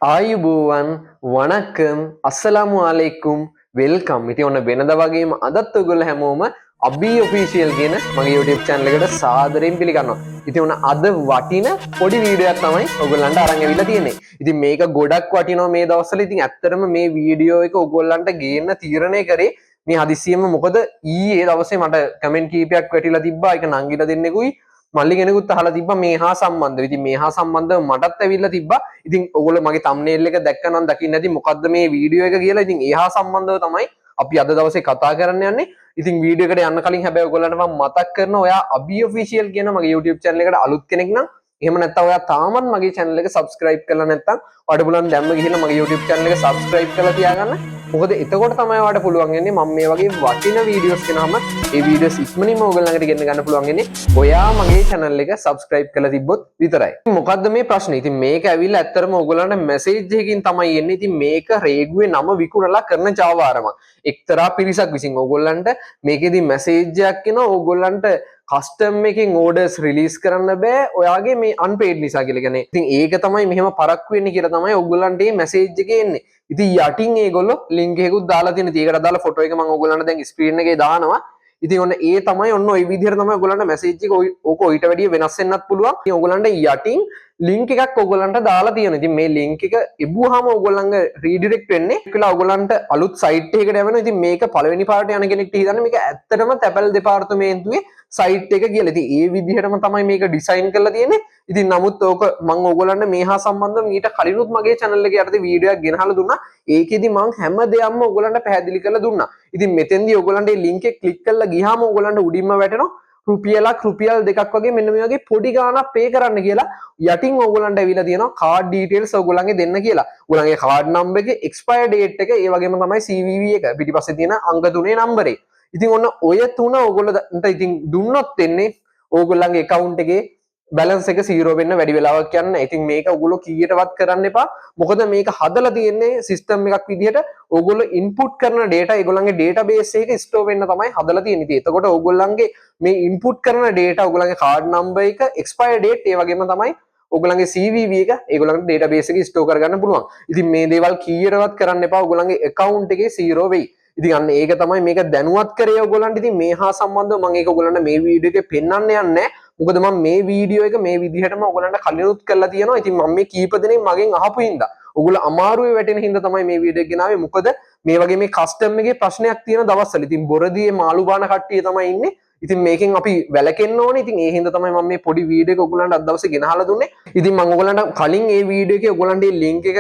ආයුබෝවන් වණක්කම් අස්සලාමු අලයිකුම් වෙල්කම්. ඉතින් ඔන්න වෙනද වගේම අදත් ඔයගොල්ලෝ හැමෝම අබී ඔෆිෂියල් කියන මගේ YouTube channel එකට සාදරයෙන් පිළිගන්නවා. ඉතින් ඔන්න අද වටින පොඩි වීඩියෝ එකක් තමයි ඔයගොල්ලන්ට අරන් ඇවිල්ලා තියෙන්නේ. ඉතින් මේක ගොඩක් වටිනවා මේ දවස්වල. ඉතින් ඇත්තටම මේ වීඩියෝ එක ඔයගොල්ලන්ට ගේන්න තීරණය කරේ මේ හදිස්සියෙම මොකද ඊයේ දවසේ මට කමෙන්ට් කීපයක් වැටිලා තිබ්බා. ඒක නංගිලා දෙන්නෙකුයි මල්ලි කෙනෙකුත් අහලා තිබ්බා මේ හා සම්බන්ධව. ඉතින් මේ හා සම්බන්ධව මටත් ඇවිල්ලා තිබ්බා. ඉතින් ඔයගොල්ලෝ මගේ thumbnail එක දැක්කනම් දකින්න ඇති මොකද්ද මේ වීඩියෝ එක කියලා. ඉතින් ඒ හා සම්බන්ධව තමයි අපි අද දවසේ කතා කරන්න යන්නේ. ඉතින් වීඩියෝ එකට යන්න කලින් හැබැයි ඔයගොල්ලන්ට මම මතක් කරනවා ඔයා අබී ඔෆිෂියල් කියන මගේ YouTube channel එකට අලුත් කෙනෙක් නම් එහෙම නැත්නම් ඔයා තාමත් මගේ channel එක subscribe කරලා නැත්නම් ඔයාලට පුළුවන් දැම්ම ගිහිල්ලා මගේ YouTube channel එක subscribe කරලා තියාගන්න. මොකද එතකොට තමයි ඔයාලට පුළුවන් වෙන්නේ මම මේ වගේ වටින වීඩියෝස් ගෙනහම ඒ වීඩියෝස් ඉක්මනින්ම ඔයගොල්ලන්ට ගෙන්න ගන්න පුළුවන් වෙන්නේ ඔයා මගේ channel එක subscribe කරලා තිබ්බොත් විතරයි. මොකද්ද මේ ප්‍රශ්නේ? ඉතින් මේක ඇවිල්ලා ඇත්තටම ඔයගොල්ලන්ට message එකකින් තමයි එන්නේ. ඉතින් මේක රේගුවේ නම විකුණලා කරන Java ආරමක්. එක්තරා පිරිසක් විසින් ඔයගොල්ලන්ට මේකෙදි message එකක් එනවා ඔයගොල්ලන්ට කස්ටම් එකෙන් ඕඩර්ස් රිලීස් කරන්න බෑ ඔයාගේ මේ අන්පේඩ් නිසා කියලා කියන්නේ. ඉතින් ඒක තමයි මෙහෙම පරක්කු වෙන්නේ කියලා තමයි ඔයගොල්ලන්ට මේ මැසේජ් එකේ එන්නේ. ඉතින් යටින් ඒගොල්ලෝ ලින්ක් එකකුත් දාලා තියෙන. ඉතින් ඒකට දාලා ෆොටෝ එක මම ඔයගොල්ලන්ට දැන් ස්ක්‍රීන් එකේ දානවා. ඉතින් ඔන්න ඒ තමයි ඔන්න ওই විදිහට තමයි ඔයගොල්ලන්ට මැසේජ් එක ඕක ඊට වැඩිය වෙනස් වෙන්නත් පුළුවන්. ඉතින් ඔයගොල්ලන්ට යටින් ලින්ක් එකක් ඔයගොල්ලන්ට දාලා තියෙනවා. ඉතින් මේ ලින්ක් එක එබුවාම ඔයගොල්ලන්ගේ රීඩිරෙක්ට් වෙන්නේ කියලා ඔයගොල්ලන්ට අලුත් සයිට් එකකට යවනවා. ඉතින් මේක පළවෙනි පාරට යන කෙනෙක්ට හිතන්නේ මේක ඇත්තටම තැපැල් දෙපාර්තමේන්තුවේ සයිට් එක කියලා. ඉතින් ඒ විදිහටම තමයි මේක ඩිසයින් කරලා තියෙන්නේ. ඉතින් නමුත් ඕක මම ඕගොල්ලන්ට මේ හා සම්බන්ධව ඊට කලිනුත් මගේ channel එකේ යටතේ වීඩියෝ එකක් ගෙනහලා දුන්නා. ඒකෙදි මම හැම දෙයක්ම ඕගොල්ලන්ට පැහැදිලි කරලා දුන්නා. ඉතින් මෙතෙන්දී ඕගොල්ලන්ට මේ link එක ක්ලික් කරලා ගියාම ඕගොල්ලන්ට උඩින්ම වැටෙනවා රුපියල් දෙකක් වගේ මෙන්න මේ වගේ පොඩි ගාණක් පේ කරන්න කියලා යටින් ඕගොල්ලන්ට ඇවිල්ලා තියෙනවා කාඩ් ඩීටේල්ස් ඕගොල්ලන්ගේ දෙන්න කියලා. ඕගොල්ලන්ගේ කාඩ් නම්බර් එකේ එක්ස්පයර් ඩේට් එක ඒ වගේම තමයි CVV එක පිටිපස්සේ තියෙන අංක 3 නම්බරේ. ඉතින් ඔන්න ඔය තුන ඕගොල්ලන්ට ඉතින් දුන්නොත් එන්නේ ඕගොල්ලන්ගේ account එකේ balance එක 0 වෙන්න වැඩි වෙලාවක් යන්නේ නැහැ. ඉතින් මේක ඕගොල්ලෝ කීයටවත් කරන්න එපා. මොකද මේක හදලා තියෙන්නේ system එකක් විදිහට ඕගොල්ලෝ input කරන data ඒගොල්ලන්ගේ database එකේ store වෙන්න තමයි හදලා තියෙන්නේ. ඉතින් එතකොට ඕගොල්ලන්ගේ මේ input කරන data ඕගොල්ලන්ගේ card number එක expire date ඒ වගේම තමයි ඔයගොල්ලන්ගේ CVV එක ඒගොල්ලන්ගේ database එකේ store කරගන්න පුළුවන්. ඉතින් මේ දේවල් කීයටවත් කරන්න එපා. ඔයගොල්ලන්ගේ account එකේ 0 වෙයි. ඉතින් අන්න ඒක තමයි මේක දැනුවත් කරේ ඔයගොල්ලන්ට. ඉතින් මේ හා සම්බන්ධව මම ඒක ඔයගොල්ලන්ට මේ වීඩියෝ එකේ පෙන්වන්න යන්නේ නැහැ. මොකද මම මේ වීඩියෝ එක මේ විදිහටම ඔයගොල්ලන්ට කලිනුත් කරලා තියෙනවා. ඉතින් මම මේ කීප දෙනෙක් මගෙන් අහපු හින්දා ඔයගොල්ලෝ අමාරුවේ වැටෙන හින්දා තමයි මේ වීඩියෝ එක ගෙනාවේ. මොකද මේ වගේ මේ කස්ටම් එකේ ප්‍රශ්නයක් තියෙන දවස්වල ඉතින් බොරදියේ මාළු බාන කට්ටිය තමයි ඉන්නේ. ඉතින් මේකෙන් අපි වැළකෙන්න ඕනේ. ඉතින් ඒ හින්දා තමයි මම මේ පොඩි වීඩියෝ එක ඔයගොල්ලන්ට අද දවසේ ගෙනහලා දුන්නේ. ඉතින් මම ඔයගොල්ලන්ට කලින් මේ වීඩියෝ එකේ ඔයගොල්ලන්ට මේ link එක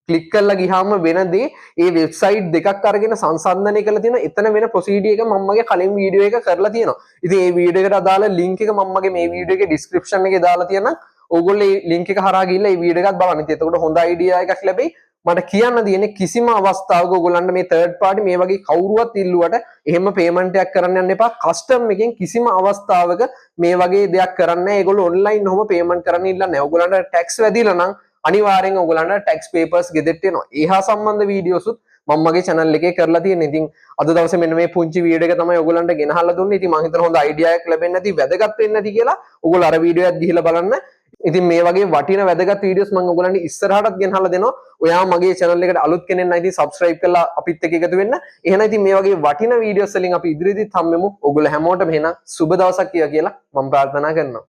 ක්ලික් කරලා ගියාම වෙන දේ ඒ වෙබ්සයිට් දෙකක් අරගෙන සංසන්දනය කරලා තියෙනවා. එතන වෙන ප්‍රොසීඩියර් එක මම මගේ කලින් වීඩියෝ එක කරලා තියෙනවා. ඉතින් මේ වීඩියෝ එකට අදාළ link එක මම මගේ මේ වීඩියෝ එකේ description එකේ දාලා තියෙනවා. ඕගොල්ලෝ මේ link එක හරහා ගිහිල්ලා මේ වීඩියෝ එකත් බලන්න. ඉතින් එතකොට හොඳ idea එකක් ලැබෙයි. මට කියන්න තියෙන්නේ කිසිම අවස්ථාවක ඔයගොල්ලන්ට මේ third party මේ වගේ කවුරුවත් ඉල්ලුවට එහෙම payment එකක් කරන්න යන්න එපා. custom එකෙන් කිසිම අවස්ථාවක මේ වගේ දෙයක් කරන්න නැහැ. ඒගොල්ලෝ online ඔහොම payment කරන්න ඉල්ලන්නේ නැහැ. ඔයගොල්ලන්ට tax වැදිලා නම් අනිවාර්යෙන් ඔයගොල්ලන්ට tax papers ගෙදරට එනවා. ඒහා සම්බන්ධ වීඩියෝස් උත් මම මගේ channel එකේ කරලා තියෙනවා. ඉතින් අද දවසේ මෙන්න මේ පුංචි වීඩියෝ එක තමයි ඔයගොල්ලන්ට ගෙනහලා දුන්නේ. ඉතින් මම හිතනවා හොඳ idea එකක් ලැබෙන්නේ නැති වැදගත් වෙන්නේ නැති කියලා. ඔයගොල්ලෝ අර වීඩියෝ එකත් ගිහිල්ලා බලන්න. ඉතින් මේ වගේ වටින වැදගත් වීඩියෝස් මම ඔයගොල්ලන්ට ඉස්සරහටත් ගෙනහලා දෙනවා. ඔයා මගේ channel එකට අලුත් කෙනෙක් නම් ඉතින් subscribe කරලා අපිත් එක්ක එකතු වෙන්න. එහෙනම් ඉතින් මේ වගේ වටින වීඩියෝස් වලින් අපි ඉදිරියේදීත් හම්බෙමු. ඔයගොල්ලෝ හැමෝටම එහෙනම් සුබ දවසක් කියලා මම ප්‍රාර්ථනා කරනවා.